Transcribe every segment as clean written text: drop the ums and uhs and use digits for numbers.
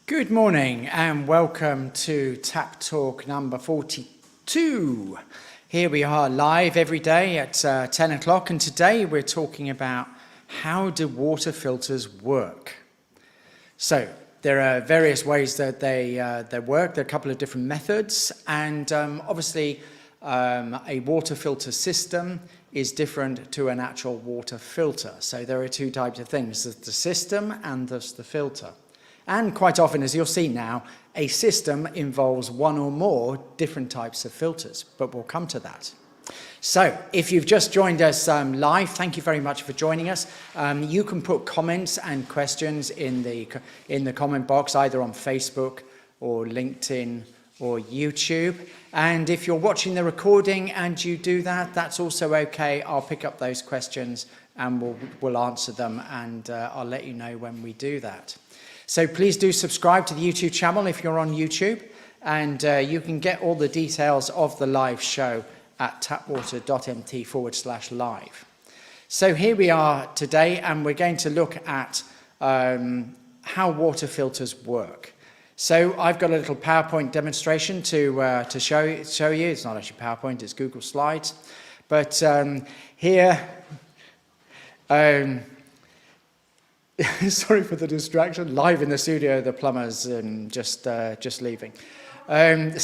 Good morning and welcome to TAPP Talk number 42. Here we are live every day at 10 o'clock, and today we're talking about how do water filters work. So there are various ways that they work. There are a couple of different methods, and obviously a water filter system is different to an actual water filter. So there are two types of things. There's the system and there's the filter. And quite often, as you'll see now, a system involves one or more different types of filters, but we'll come to that. So if you've just joined us live, thank you very much for joining us. You can put comments and questions in the comment box, either on Facebook or LinkedIn or YouTube. And if you're watching the recording and you do that, that's also okay. I'll pick up those questions and we'll answer them, and I'll let you know when we do that. So please do subscribe to the YouTube channel if you're on YouTube, and you can get all the details of the live show at tapwater.mt/live. So here we are today, and we're going to look at how water filters work. So I've got a little PowerPoint demonstration to show you. It's not actually PowerPoint, it's Google Slides. But here... sorry for the distraction. Live in the studio, the plumbers just leaving. There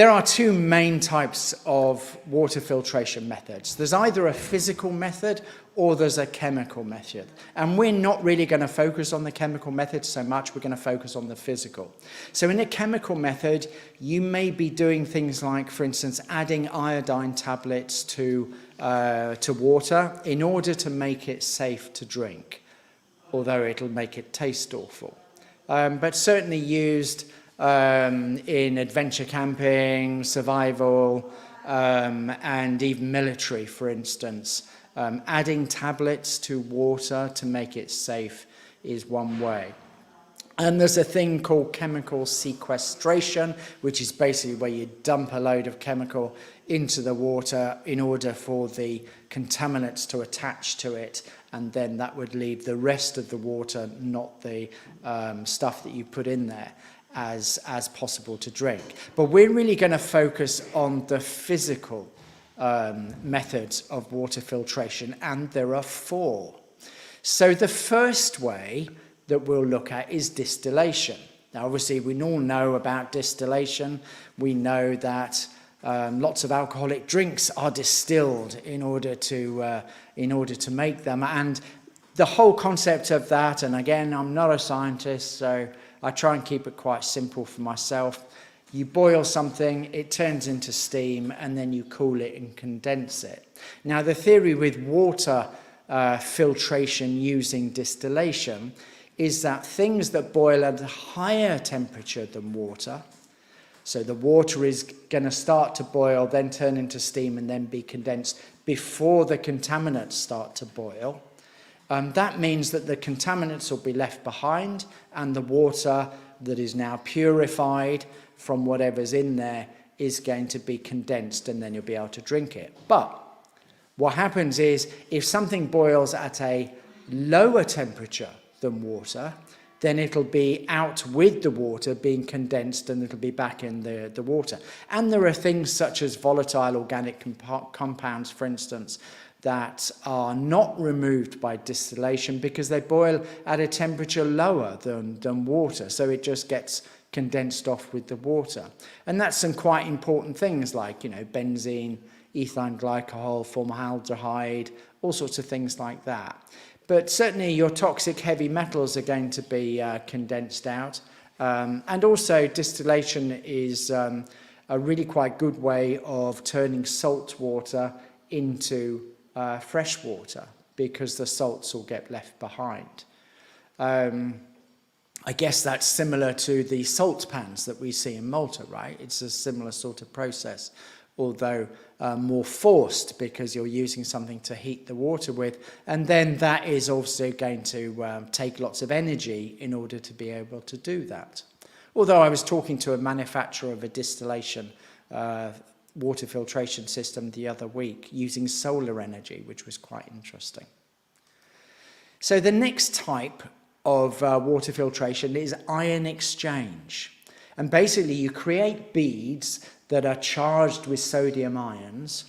are two main types of water filtration methods. There's either a physical method or there's a chemical method. And we're not really going to focus on the chemical method so much. We're going to focus on the physical. So in a chemical method, you may be doing things like, for instance, adding iodine tablets to water in order to make it safe to drink, although it'll make it taste awful. But certainly used in adventure camping, survival, and even military, for instance. Adding tablets to water to make it safe is one way. And there's a thing called chemical sequestration, which is basically where you dump a load of chemical into the water in order for the contaminants to attach to it, and then that would leave the rest of the water, not the stuff that you put in there, as possible to drink. But we're really going to focus on the physical methods of water filtration, and there are four. So the first way that we'll look at is distillation. Now, obviously, we all know about distillation. We know that lots of alcoholic drinks are distilled in order to make them. And the whole concept of that, and again, I'm not a scientist, so I try and keep it quite simple for myself. You boil something, it turns into steam, and then you cool it and condense it. Now, the theory with water filtration using distillation is that things that boil at a higher temperature than water, so the water is going to start to boil, then turn into steam, and then be condensed before the contaminants start to boil. That means that the contaminants will be left behind, and the water that is now purified from whatever's in there is going to be condensed, and then you'll be able to drink it. But what happens is, if something boils at a lower temperature than water, then it'll be out with the water being condensed, and it'll be back in the water. And there are things such as volatile organic compounds, for instance, that are not removed by distillation because they boil at a temperature lower than water. So it just gets condensed off with the water. And that's some quite important things like, benzene, ethylene glycol, formaldehyde, all sorts of things like that. But certainly your toxic heavy metals are going to be condensed out. And also distillation is a really quite good way of turning salt water into fresh water, because the salts will get left behind. I guess that's similar to the salt pans that we see in Malta, right? It's a similar sort of process, although more forced, because you're using something to heat the water with, and then that is also going to take lots of energy in order to be able to do that. Although I was talking to a manufacturer of a distillation water filtration system the other week using solar energy, which was quite interesting. So the next type of water filtration is ion exchange. And basically you create beads that are charged with sodium ions,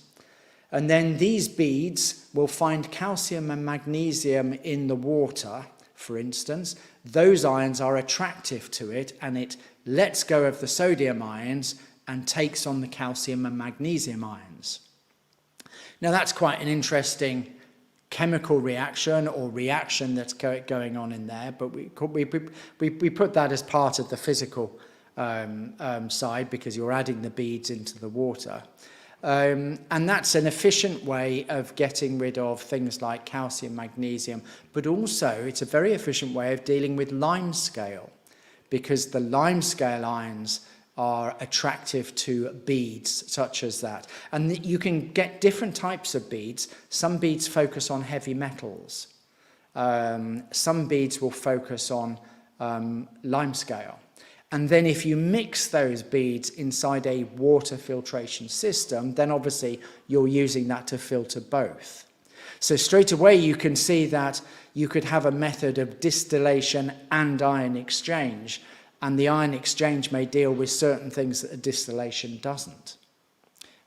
and then these beads will find calcium and magnesium in the water, for instance. Those ions are attractive to it, and it lets go of the sodium ions and takes on the calcium and magnesium ions. Now that's quite an interesting chemical reaction or reaction that's going on in there, but we put that as part of the physical side, because you're adding the beads into the water. And that's an efficient way of getting rid of things like calcium, magnesium, but also it's a very efficient way of dealing with limescale, because the limescale ions are attractive to beads such as that. And you can get different types of beads. Some beads focus on heavy metals. Some beads will focus on limescale. And then if you mix those beads inside a water filtration system, then obviously you're using that to filter both. So straight away you can see that you could have a method of distillation and ion exchange, and the ion exchange may deal with certain things that a distillation doesn't.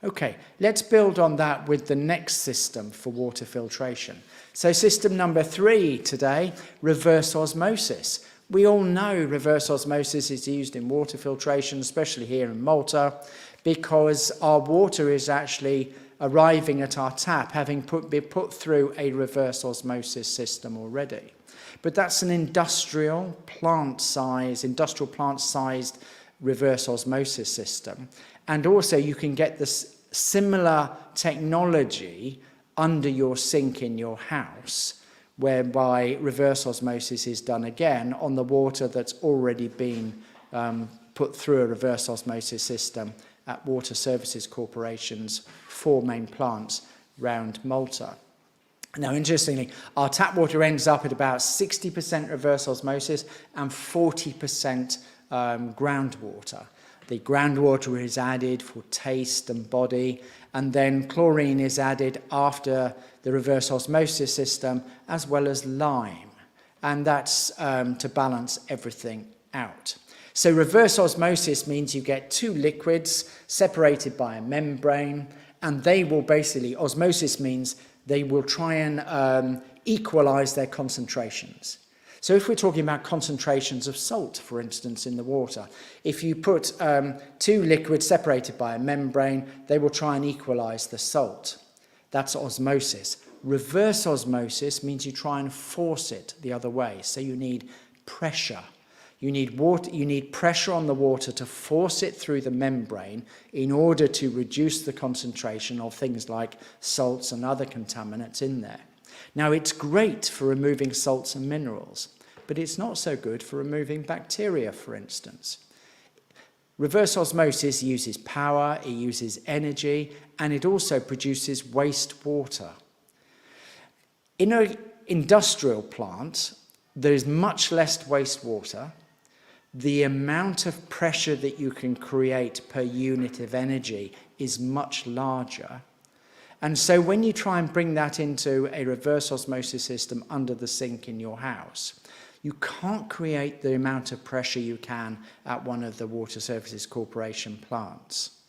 Okay, let's build on that with the next system for water filtration. So system number 3 today, reverse osmosis. We all know reverse osmosis is used in water filtration, especially here in Malta, because our water is actually arriving at our tap having been put through a reverse osmosis system already. But that's an industrial plant-sized reverse osmosis system. And also you can get this similar technology under your sink in your house, whereby reverse osmosis is done again on the water that's already been put through a reverse osmosis system at Water Services Corporation's 4 main plants around Malta. Now, interestingly, our tap water ends up at about 60% reverse osmosis and 40% groundwater. The groundwater is added for taste and body, and then chlorine is added after the reverse osmosis system, as well as lime. And that's to balance everything out. So reverse osmosis means you get 2 liquids separated by a membrane, and they will basically, osmosis means they will try and equalize their concentrations. So if we're talking about concentrations of salt, for instance, in the water, if you put 2 liquids separated by a membrane, they will try and equalize the salt. That's osmosis. Reverse osmosis means you try and force it the other way. So you need pressure. You need pressure on the water to force it through the membrane in order to reduce the concentration of things like salts and other contaminants in there. Now, it's great for removing salts and minerals, but it's not so good for removing bacteria, for instance. Reverse osmosis uses power, it uses energy, and it also produces wastewater. In an industrial plant, there is much less wastewater. The amount of pressure that you can create per unit of energy is much larger. And so when you try and bring that into a reverse osmosis system under the sink in your house, you can't create the amount of pressure you can at one of the Water Services Corporation plants.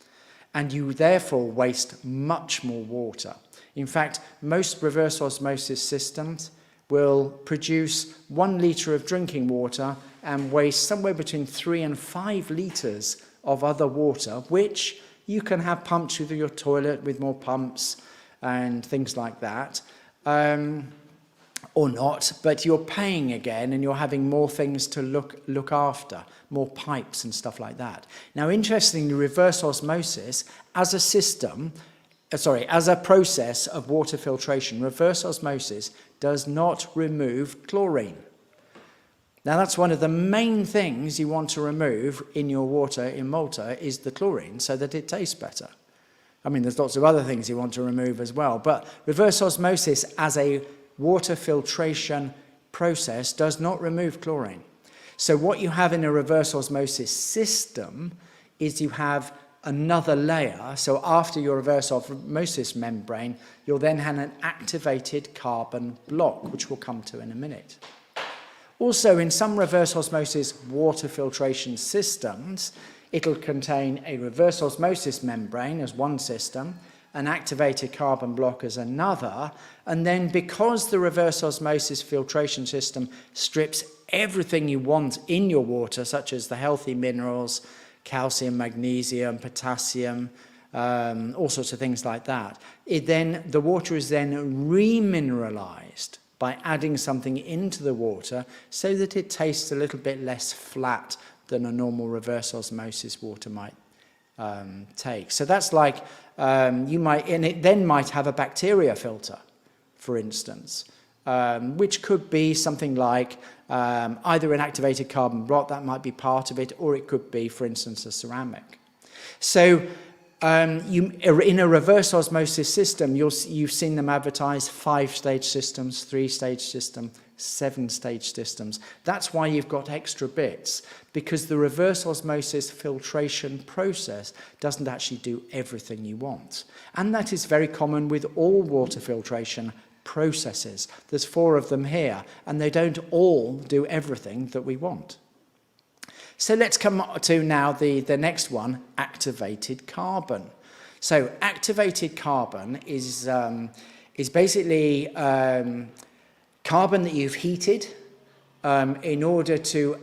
And you therefore waste much more water. In fact, most reverse osmosis systems will produce 1 litre of drinking water and waste somewhere between 3 and 5 litres of other water, which you can have pumped through your toilet with more pumps and things like that, or not, but you're paying again and you're having more things to look after, more pipes and stuff like that. Now, interestingly, reverse osmosis as a system, as a process of water filtration, reverse osmosis does not remove chlorine. Now, that's one of the main things you want to remove in your water in Malta is the chlorine so that it tastes better. I mean, there's lots of other things you want to remove as well, but reverse osmosis as a water filtration process does not remove chlorine. So what you have in a reverse osmosis system is you have another layer. So after your reverse osmosis membrane, you'll then have an activated carbon block, which we'll come to in a minute. Also, in some reverse osmosis water filtration systems, it'll contain a reverse osmosis membrane as one system, an activated carbon block as another, and then because the reverse osmosis filtration system strips everything you want in your water, such as the healthy minerals, calcium, magnesium, potassium, all sorts of things like that, the water is then remineralized by adding something into the water so that it tastes a little bit less flat than a normal reverse osmosis water might take. So that's like and it then might have a bacteria filter, for instance, which could be something like either an activated carbon block, that might be part of it, or it could be, for instance, a ceramic. So in a reverse osmosis system, you've seen them advertise 5-stage systems, 3-stage system, 7-stage systems. That's why you've got extra bits, because the reverse osmosis filtration process doesn't actually do everything you want. And that is very common with all water filtration processes. There's 4 of them here, and they don't all do everything that we want. So let's come to now the next one, activated carbon. So activated carbon is basically carbon that you've heated in order to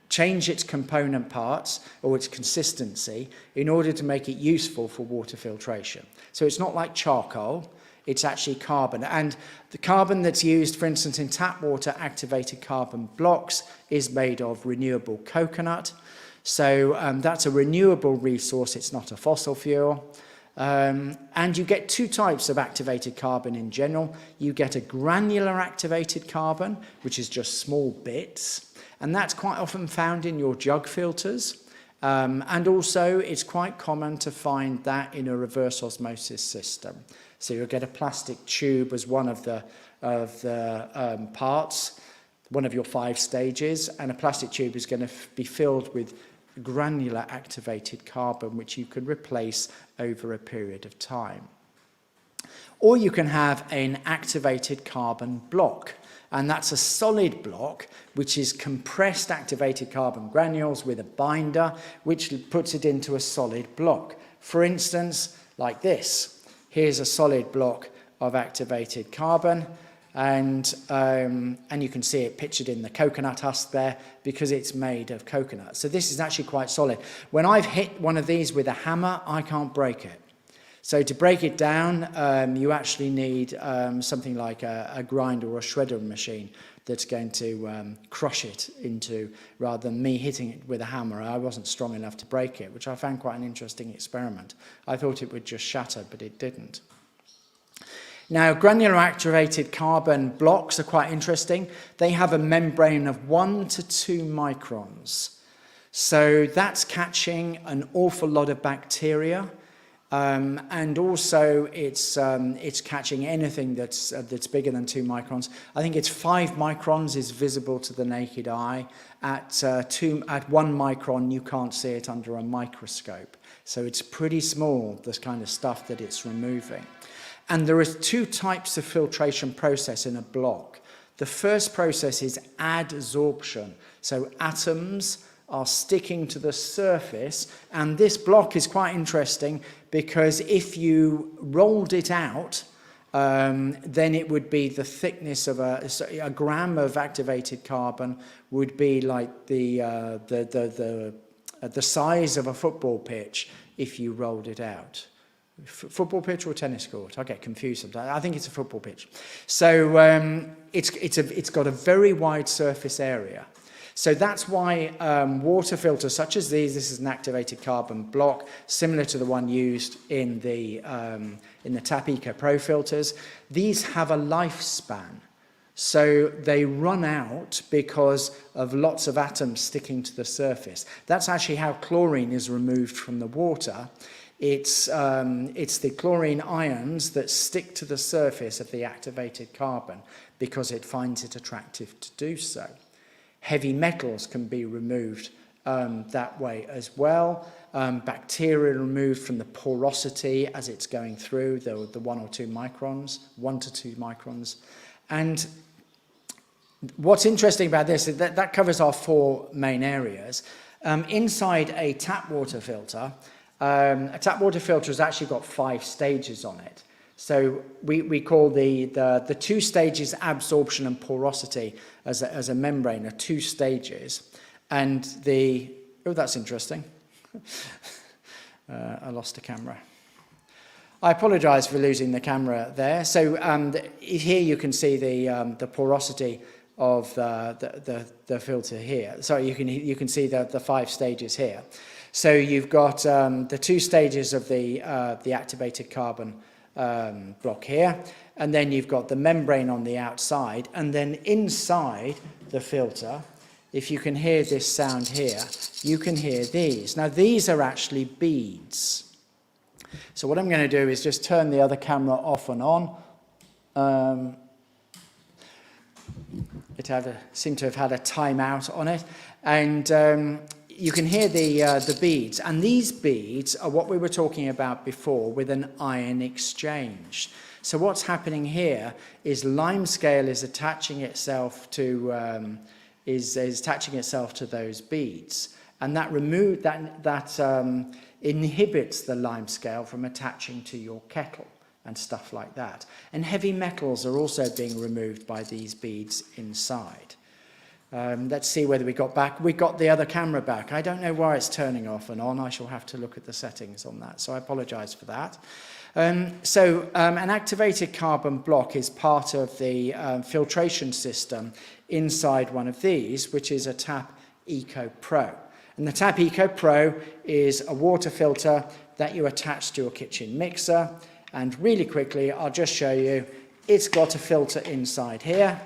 change its component parts or its consistency in order to make it useful for water filtration. So it's not like charcoal. It's actually carbon. And the carbon that's used, for instance, in tap water activated carbon blocks is made of renewable coconut. So that's a renewable resource. It's not a fossil fuel. And you get 2 types of activated carbon in general. You get a granular activated carbon, which is just small bits. And that's quite often found in your jug filters. And also, it's quite common to find that in a reverse osmosis system. So you'll get a plastic tube as one of the parts, one of your 5 stages, and a plastic tube is going to be filled with granular activated carbon, which you can replace over a period of time. Or you can have an activated carbon block, and that's a solid block which is compressed activated carbon granules with a binder which puts it into a solid block. For instance, like this. Here's a solid block of activated carbon, and you can see it pictured in the coconut husk there because it's made of coconut. So this is actually quite solid. When I've hit one of these with a hammer, I can't break it. So to break it down, you actually need something like a grinder or a shredder machine that's going to crush it into, rather than me hitting it with a hammer. I wasn't strong enough to break it, which I found quite an interesting experiment. I thought it would just shatter, but it didn't. Now, granular activated carbon blocks are quite interesting. They have a membrane of 1 to 2 microns. So that's catching an awful lot of bacteria. And also it's catching anything that's bigger than 2 microns. I think it's 5 microns is visible to the naked eye. At 1 micron, you can't see it under a microscope. So it's pretty small, this kind of stuff that it's removing. And there are 2 types of filtration process in a block. The first process is adsorption. So atoms are sticking to the surface, and this block is quite interesting because if you rolled it out, then it would be the thickness of a gram of activated carbon would be like the size of a football pitch if you rolled it out. Football pitch or tennis court? I get confused sometimes. I think it's a football pitch. So it's got a very wide surface area. So that's why water filters such as these, this is an activated carbon block, similar to the one used in the TAPP EcoPro filters. These have a lifespan. So they run out because of lots of atoms sticking to the surface. That's actually how chlorine is removed from the water. It's the chlorine ions that stick to the surface of the activated carbon because it finds it attractive to do so. Heavy metals can be removed that way as well. Bacteria removed from the porosity as it's going through, the 1 or 2 microns, 1 to 2 microns. And What's interesting about this is that that covers our 4 main areas. Inside a tap water filter, a tap water filter has actually got 5 stages on it. So we call the 2 stages, absorption and porosity, as a membrane, are 2 stages. And oh, that's interesting. I lost the camera. I apologise for losing the camera there. So here you can see the porosity of the filter here. Sorry, you can see the 5 stages here. So you've got the 2 stages of the activated carbon block here, and then you've got the membrane on the outside, and then inside the filter, if you can hear this sound here, you can hear these. Now these are actually beads. So what I'm going to do is just turn the other camera off and on. It seemed to have had a timeout on it, and you can hear the beads, and these beads are what we were talking about before with an ion exchange. So what's happening here is limescale is attaching itself to attaching itself to those beads, and that inhibits the limescale from attaching to your kettle and stuff like that. And heavy metals are also being removed by these beads inside. Let's see whether we got the other camera back. I don't know why it's turning off and on. I shall have to look at the settings on that, so I apologise for that. An activated carbon block is part of the filtration system inside one of these, which is a TAPP EcoPro. And the TAPP EcoPro is a water filter that you attach to a kitchen mixer. And really quickly, I'll just show you, it's got a filter inside here.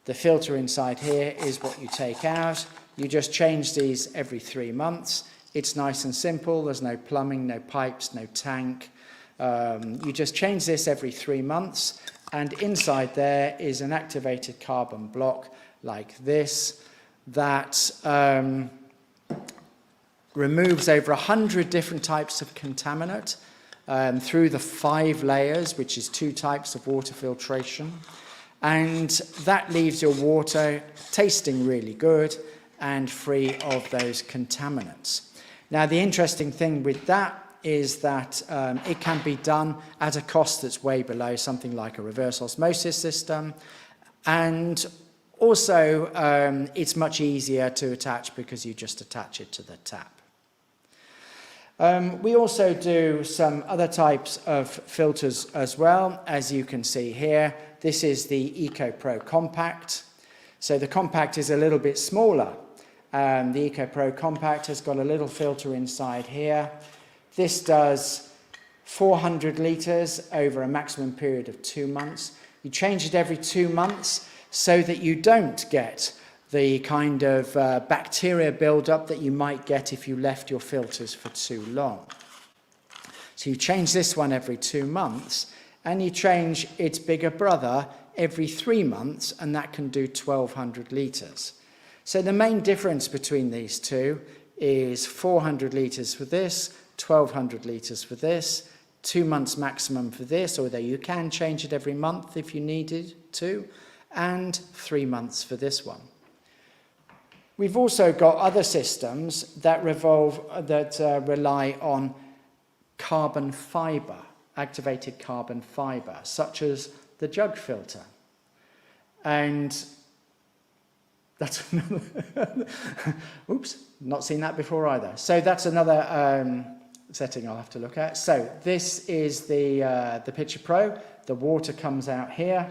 The filter inside here is what you take out. You just change these every 3 months. It's nice and simple. There's no plumbing, no pipes, no tank. You just change this every 3 months. And inside there is an activated carbon block like this that removes over 100 different types of contaminant through the 5 layers, which is 2 types of water filtration. And that leaves your water tasting really good and free of those contaminants. Now, the interesting thing with that is that it can be done at a cost that's way below something like a reverse osmosis system. And also, it's much easier to attach because you just attach it to the tap. We also do some other types of filters as well, as you can see here. This is the EcoPro Compact. So the Compact is a little bit smaller. The EcoPro Compact has got a little filter inside here. This does 400 litres over a maximum period of 2 months. You change it every 2 months so that you don't get the kind of bacteria buildup that you might get if you left your filters for too long. So you change this one every 2 months, and you change its bigger brother every 3 months, and that can do 1,200 litres. So the main difference between these two is 400 litres for this, 1,200 litres for this, 2 months maximum for this, although you can change it every month if you needed to, and 3 months for this one. We've also got other systems that rely on carbon fibre, activated carbon fibre, such as the jug filter. And that's another, oops, not seen that before either. So that's another setting I'll have to look at. So this is the Picture Pro. The water comes out here,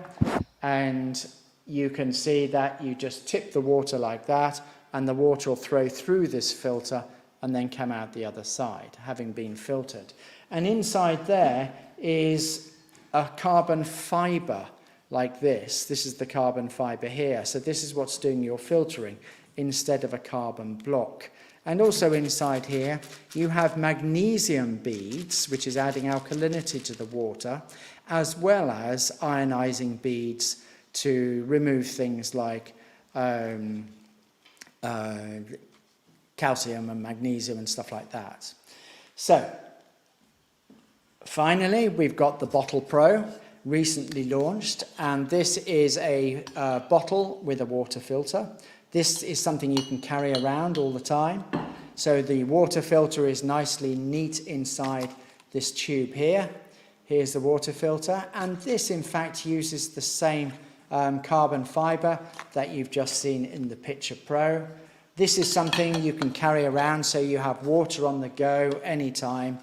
and you can see that you just tip the water like that, and the water will flow through this filter and then come out the other side, having been filtered. And inside there is a carbon fibre like this. This is the carbon fibre here. So this is what's doing your filtering instead of a carbon block. And also inside here, you have magnesium beads, which is adding alkalinity to the water, as well as ionizing beads to remove things like calcium and magnesium and stuff like that. So, finally, we've got the Bottle Pro, recently launched, and this is a bottle with a water filter. This is something you can carry around all the time. So the water filter is nicely neat inside this tube here. Here's the water filter, and this in fact uses the same carbon fibre that you've just seen in the Picture Pro. This is something you can carry around, so you have water on the go anytime,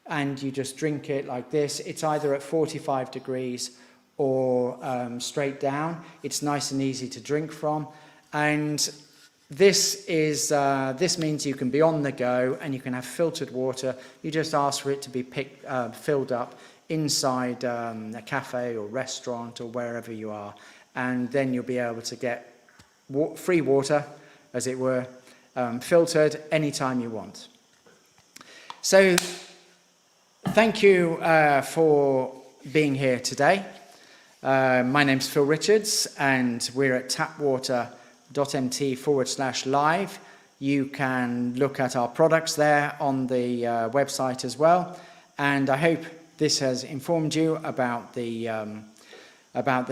and you just drink it like this. It's either at 45 degrees or straight down. It's nice and easy to drink from, and this means you can be on the go and you can have filtered water. You just ask for it to be filled up inside a cafe or restaurant or wherever you are, and then you'll be able to get free water, as it were, filtered anytime you want. So thank you for being here today. My name's Phil Richards, and we're at tapwater.mt/live. You can look at our products there on the website as well, and I hope this has informed you about the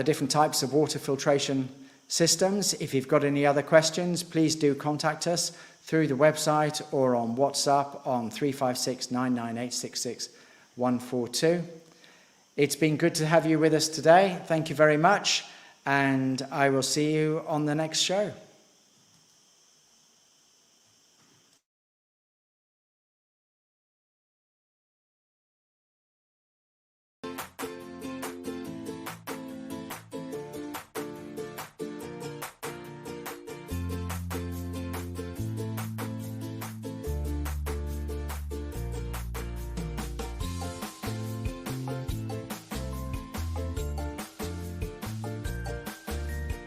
different types of water filtration systems. If you've got any other questions, please do contact us through the website or on WhatsApp on 356 998 66142. It's been good to have you with us today. Thank you very much, and I will see you on the next show.